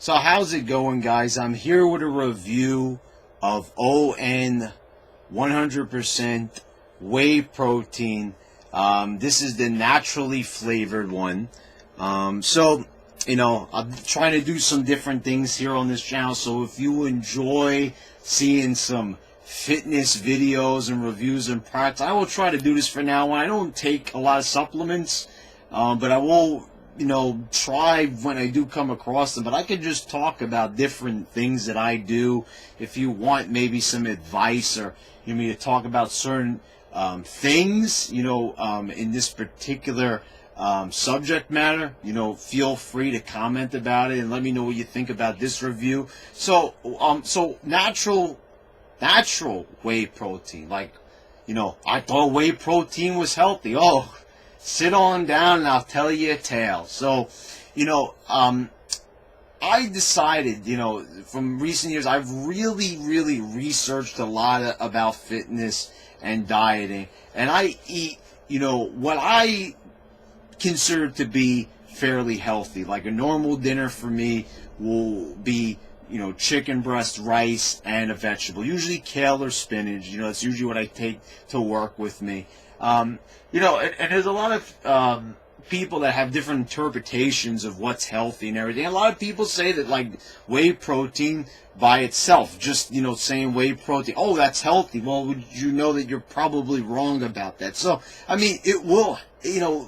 So how's it going, guys? I'm here with a review of ON 100% whey protein. This is the naturally flavored one. I'm trying to do some different things here on this channel. So if you enjoy seeing some fitness videos and reviews and products, I will try to do this for now on. I don't take a lot of supplements, but I will try when I do come across them. But I could just talk about different things that I do. If you want maybe some advice, or you me to talk about certain things, in this particular subject matter, feel free to comment about it and let me know what you think about this review. So natural whey protein, I thought whey protein was healthy. Oh, sit on down and I'll tell you a tale. So, I decided, from recent years, I've really researched a lot about fitness and dieting. And I eat, what I consider to be fairly healthy. Like a normal dinner for me will be, chicken breast, rice, and a vegetable. Usually kale or spinach. That's usually what I take to work with me. And there's a lot of people that have different interpretations of what's healthy and everything. A lot of people say that, like, whey protein by itself, just, saying whey protein, oh, that's healthy. Well, would you know that you're probably wrong about that? So, I mean, it will,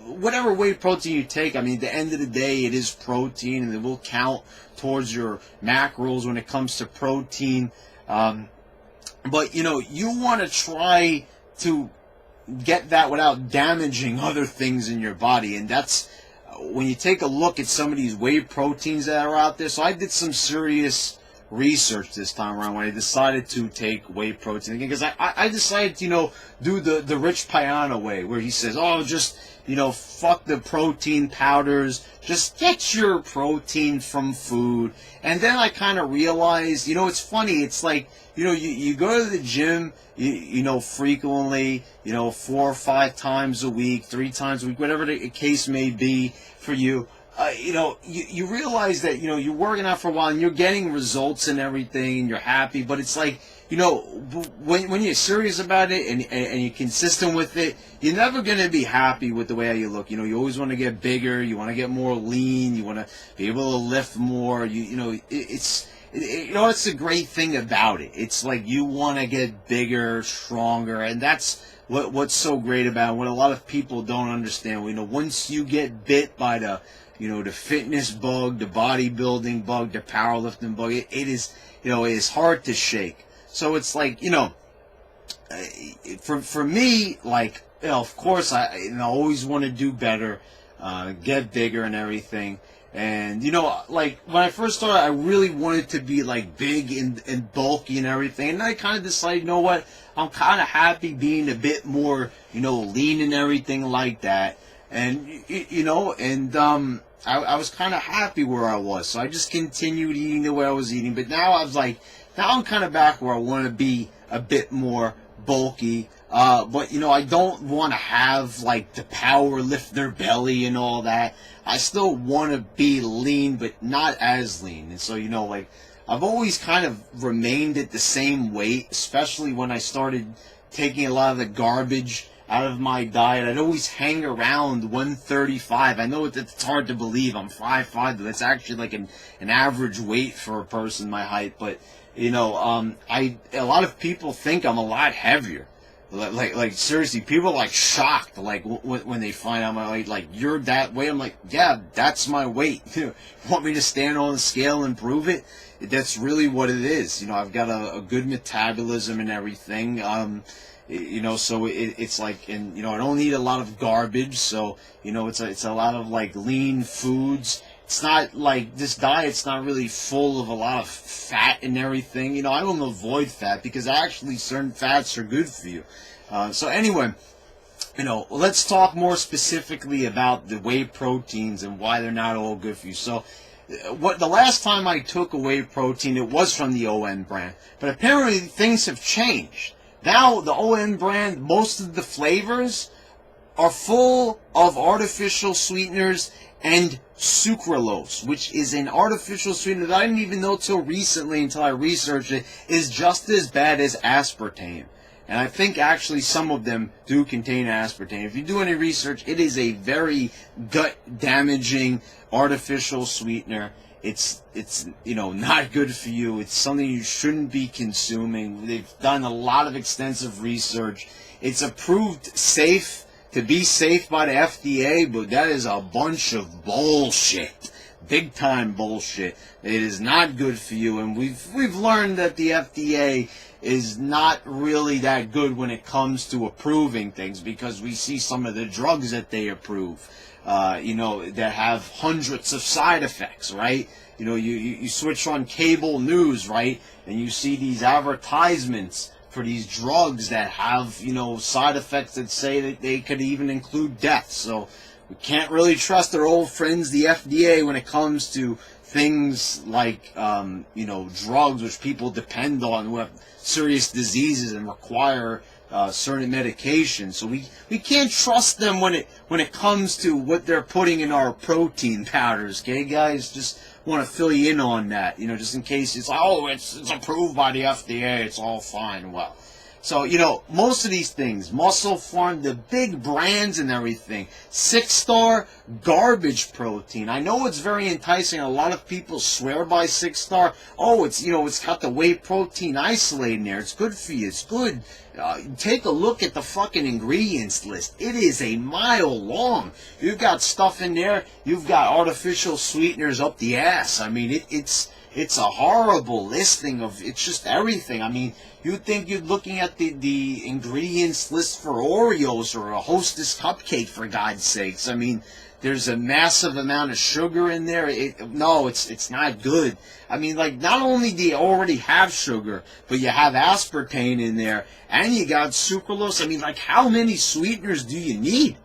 whatever whey protein you take, I mean, at the end of the day, it is protein, and it will count towards your macros when it comes to protein. But, you want to try to get that without damaging other things in your body. And that's when you take a look at some of these whey proteins that are out there. So I did some serious research this time around when I decided to take whey protein again, because I decided to do the Rich Piana way, where he says, oh, just fuck the protein powders, just get your protein from food. And then I kind of realized, it's funny, it's like, you go to the gym, frequently, 4 or 5 times a week, 3 times a week, whatever the case may be for you. You realize that, you're working out for a while and you're getting results and everything and you're happy, but it's like, when you're serious about it and you're consistent with it, you're never going to be happy with the way you look. You always want to get bigger, you want to get more lean, you want to be able to lift more, it's the great thing about it. It's like you want to get bigger, stronger, and that's what's so great about it. What a lot of people don't understand. Once you get bit by the fitness bug, the bodybuilding bug, the powerlifting bug, it is hard to shake. So it's like, for me, like, of course, I always want to do better, get bigger and everything. And, like, when I first started, I really wanted to be, like, big and bulky and everything. And I kind of decided, what, I'm kind of happy being a bit more, lean and everything like that. And, I was kind of happy where I was. So I just continued eating the way I was eating. But now I was like, now I'm kind of back where I want to be a bit more bulky. But, I don't want to have, like, the power lifter belly and all that. I still want to be lean, but not as lean. And so, like, I've always kind of remained at the same weight, especially when I started taking a lot of the garbage out of my diet. I'd always hang around 135. I know it's hard to believe. I'm 5'5", but that's actually like an average weight for a person my height. But, a lot of people think I'm a lot heavier. Like seriously, people are like shocked, like when they find out my weight. Like, you're that weight? I'm like, yeah, that's my weight. Want me to stand on the scale and prove it? That's really what it is. I've got a good metabolism and everything. So it's like, and I don't eat a lot of garbage. So it's a lot of like lean foods. It's not like this diet's not really full of a lot of fat and everything. I don't avoid fat because actually certain fats are good for you. So anyway, let's talk more specifically about the whey proteins and why they're not all good for you. So the last time I took a whey protein, it was from the ON brand. But apparently things have changed. Now the ON brand, most of the flavors are full of artificial sweeteners and sucralose, which is an artificial sweetener that I didn't even know till recently, until I researched it, is just as bad as aspartame. And I think actually some of them do contain aspartame. If you do any research, it is a very gut-damaging artificial sweetener. It's not good for you. It's something you shouldn't be consuming. They've done a lot of extensive research. It's approved safe, to be safe by the FDA, but that is a bunch of bullshit. Big time bullshit. It is not good for you, and we've learned that the FDA is not really that good when it comes to approving things, because we see some of the drugs that they approve, that have hundreds of side effects, right? You switch on cable news, right, and you see these advertisements for these drugs that have, side effects that say that they could even include death. So we can't really trust our old friends, the FDA, when it comes to things like, drugs which people depend on, who have serious diseases and require certain medications. So we can't trust them when it comes to what they're putting in our protein powders. Okay, guys, just want to fill you in on that. Just in case it's like, oh, it's approved by the FDA, it's all fine. Well, so most of these things, Muscle Farm, the big brands and everything, 6-star, garbage protein. I know it's very enticing. A lot of people swear by 6-star. Oh, it's got the whey protein isolate in there. It's good for you. It's good. Take a look at the fucking ingredients list. It is a mile long. You've got stuff in there. You've got artificial sweeteners up the ass. I mean, it's a horrible listing of, it's just everything. I mean, you'd think you're looking at the ingredients list for Oreos or a Hostess cupcake, for God's sakes. I mean, there's a massive amount of sugar in there. It's not good. I mean, like, not only do you already have sugar, but you have aspartame in there, and you got sucralose. I mean, like, how many sweeteners do you need?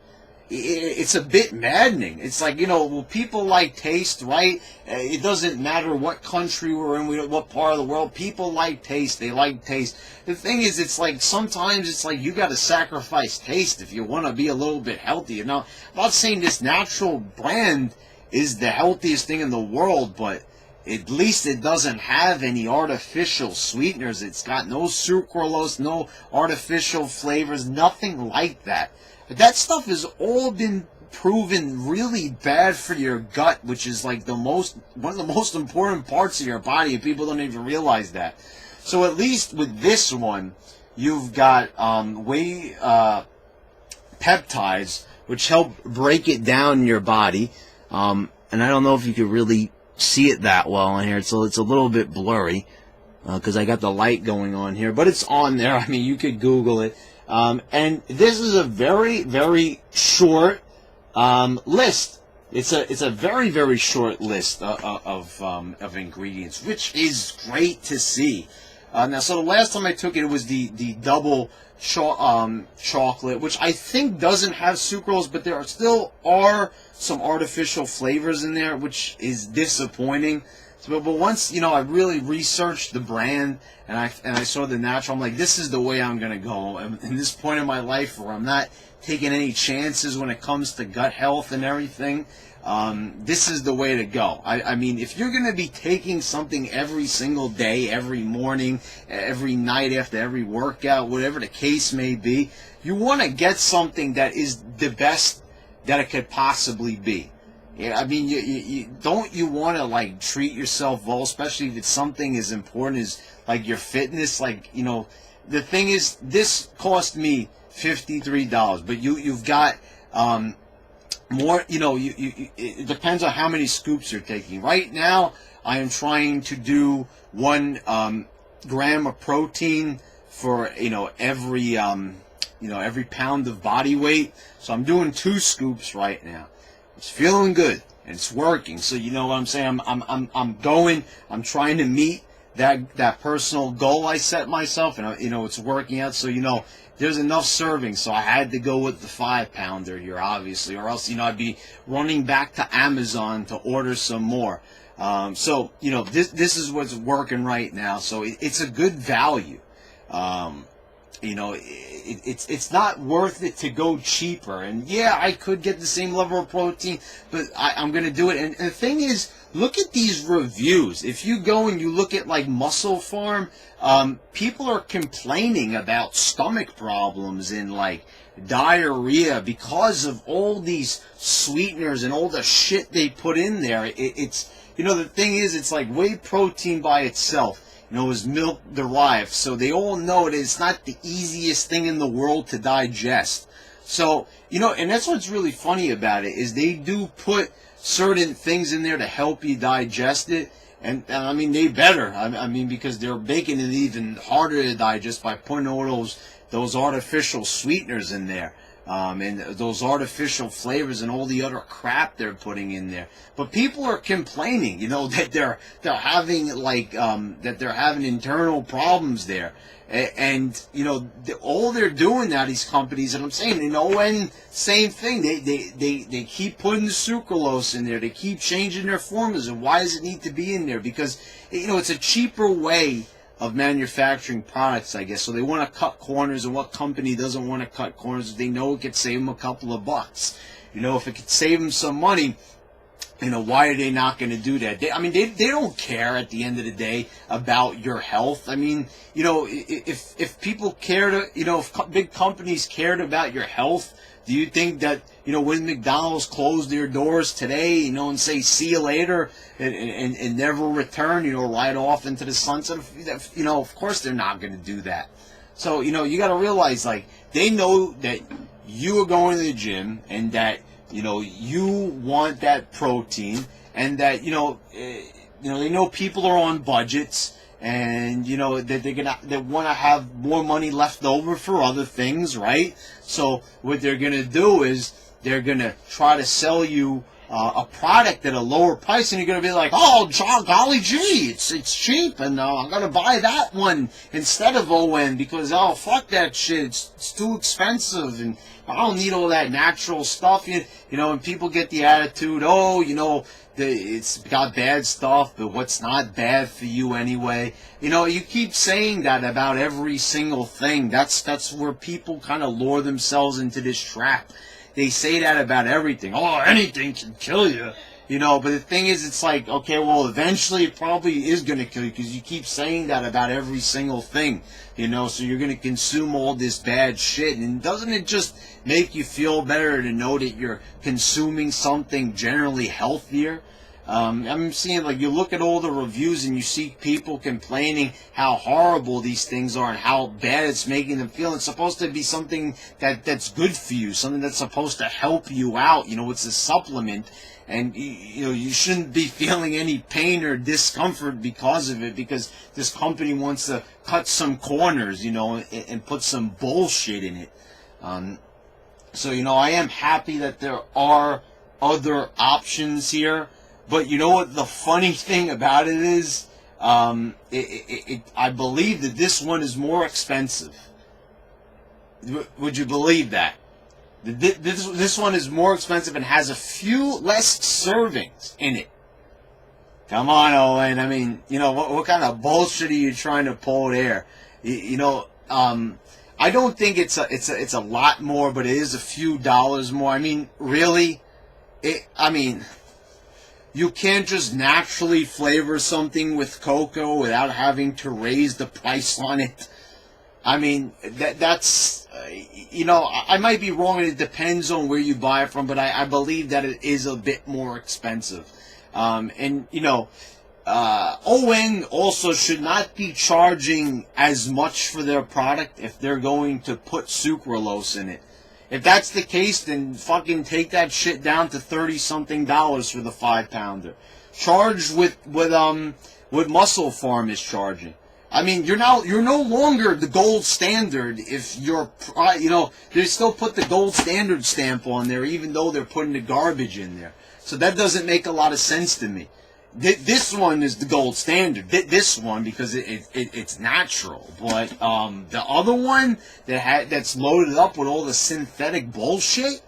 It's a bit maddening. It's like, well, people like taste, right? It doesn't matter what country we're in, what part of the world. People like taste. They like taste. The thing is, it's like, sometimes it's like you got to sacrifice taste if you want to be a little bit healthier. Now, I'm not saying this natural brand is the healthiest thing in the world, but at least it doesn't have any artificial sweeteners. It's got no sucralose, no artificial flavors, nothing like that. But that stuff has all been proven really bad for your gut, which is like one of the most important parts of your body, and people don't even realize that. So at least with this one, you've got whey peptides, which help break it down in your body. And I don't know if you could really see it that well in here, so it's a little bit blurry because I got the light going on here, but it's on there. I mean, you could Google it. And this is a very, very short list. It's a very, very short list of ingredients, which is great to see. Now, so the last time I took it, it was the double chocolate, which I think doesn't have sucrose, but there still are some artificial flavors in there, which is disappointing. So, but once I really researched the brand and I saw the natural, I'm like, this is the way I'm gonna go. And in this point in my life where I'm not taking any chances when it comes to gut health and everything, this is the way to go. I mean, if you're gonna be taking something every single day, every morning, every night after every workout, whatever the case may be, you want to get something that is the best that it could possibly be. Yeah, I mean, you want to like treat yourself well, especially if it's something as important as like your fitness. Like, the thing is, this cost me $53, but you've got more. It depends on how many scoops you're taking. Right now, I am trying to do 1 gram of protein for every pound of body weight. So I'm doing 2 scoops right now. It's feeling good and it's working. So you know what I'm saying? I'm trying to meet that personal goal I set myself, and it's working out. So there's enough servings, so I had to go with the 5-pounder here, obviously, or else I'd be running back to Amazon to order some more. So this is what's working right now. So it's a good value. It's not worth it to go cheaper. And yeah, I could get the same level of protein, but I'm going to do it. And the thing is, look at these reviews. If you go and you look at like Muscle Farm, people are complaining about stomach problems and like diarrhea because of all these sweeteners and all the shit they put in there. It's the thing is, it's like whey protein by itself, is milk derived. So they all know that it's not the easiest thing in the world to digest. So, and that's what's really funny about it, is they do put certain things in there to help you digest it. And I mean, they better. I mean, because they're making it even harder to digest by putting all those artificial sweeteners in there. And those artificial flavors and all the other crap they're putting in there. But people are complaining, that they're having that they're having internal problems there. And all they're doing now, these companies, and I'm saying in ON, same thing. They keep putting the sucralose in there. They keep changing their formulas. And why does it need to be in there? Because it's a cheaper way of manufacturing products, I guess. So they want to cut corners, and what company doesn't want to cut corners if they know it could save them a couple of bucks? If it could save them some money, why are they not going to do that? They don't care at the end of the day about your health. I mean, if people care to, if big companies cared about your health, do you think that, when McDonald's closed their doors today, and say, see you later, and never return, right off into the sunset, of course they're not going to do that. So, you got to realize, like, they know that you are going to the gym, and that, you want that protein, and that, they know people are on budgets, and that they want to have more money left over for other things, right? So what they're gonna do is they're gonna try to sell you a product at a lower price, and you're gonna be like, oh, golly gee, it's cheap, and I'm gonna buy that one instead of ON because fuck that shit, it's too expensive, and I don't need all that natural stuff. And people get the attitude, it's got bad stuff, but what's not bad for you anyway? You keep saying that about every single thing. That's where people kind of lure themselves into this trap. They say that about everything. Oh, anything can kill you. But the thing is, it's like, okay, well, eventually it probably is going to kill you because you keep saying that about every single thing, so you're going to consume all this bad shit. And doesn't it just make you feel better to know that you're consuming something generally healthier? I'm seeing, like, you look at all the reviews and you see people complaining how horrible these things are and how bad it's making them feel. It's supposed to be something that's good for you, something that's supposed to help you out. It's a supplement. And, you shouldn't be feeling any pain or discomfort because of it, because this company wants to cut some corners, and put some bullshit in it. So, I am happy that there are other options here. But you know what the funny thing about it is? I believe that this one is more expensive. Would you believe that? This one is more expensive and has a few less servings in it. Come on, Owen. I mean, what kind of bullshit are you trying to pull there? I don't think it's a lot more, but it is a few dollars more. I mean, really? You can't just naturally flavor something with cocoa without having to raise the price on it. I mean, that's, I might be wrong, and it depends on where you buy it from, but I believe that it is a bit more expensive. ON also should not be charging as much for their product if they're going to put sucralose in it. If that's the case, then fucking take that shit down to $30-something for the 5-pounder. Charge with Muscle Farm is charging. I mean, you're no longer the gold standard if you're, they still put the gold standard stamp on there, even though they're putting the garbage in there. So that doesn't make a lot of sense to me. This one is the gold standard. This one, because it's natural. But the other one that's loaded up with all the synthetic bullshit,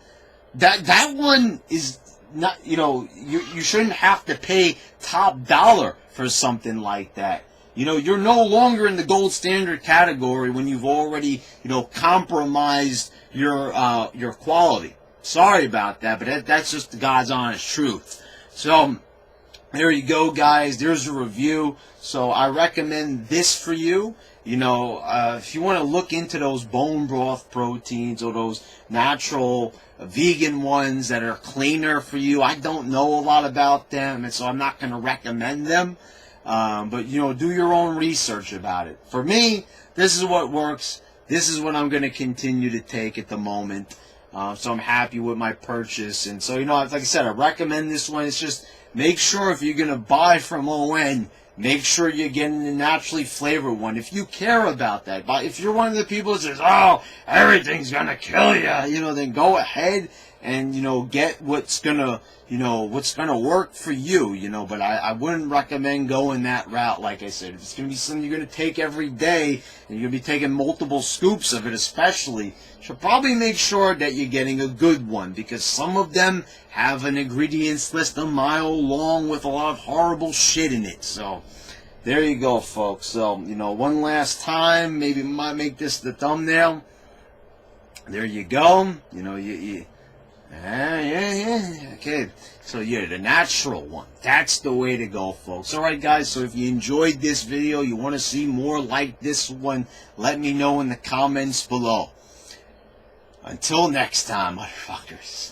that one is not. You shouldn't have to pay top dollar for something like that. You know, you're no longer in the gold standard category when you've already, you know, compromised your quality. Sorry about that, but that's just the God's honest truth. So there you go, guys. There's a review. So I recommend this for you. You know, if you want to look into those bone broth proteins or those natural vegan ones that are cleaner for you, I don't know a lot about them, and so I'm not going to recommend them. But, you know, do your own research about it. For me, this is what works. This is what I'm going to continue to take at the moment. So I'm happy with my purchase. And so, you know, like I said, I recommend this one. It's just make sure if you're going to buy from ON, make sure you're getting the naturally flavored one. If you care about that. But if you're one of the people that says, oh, everything's going to kill you, you know, then go ahead and, you know, get what's going to, you know, what's going to work for you, you know. But I wouldn't recommend going that route, like I said. If it's going to be something you're going to take every day, and you're going to be taking multiple scoops of it especially, you should probably make sure that you're getting a good one, because some of them have an ingredients list a mile long with a lot of horrible shit in it. So there you go, folks. So, you know, one last time, maybe might make this the thumbnail. There you go. You know, yeah. Okay. So, yeah, the natural one. That's the way to go, folks. Alright, guys. So, if you enjoyed this video, you want to see more like this one, let me know in the comments below. Until next time, motherfuckers.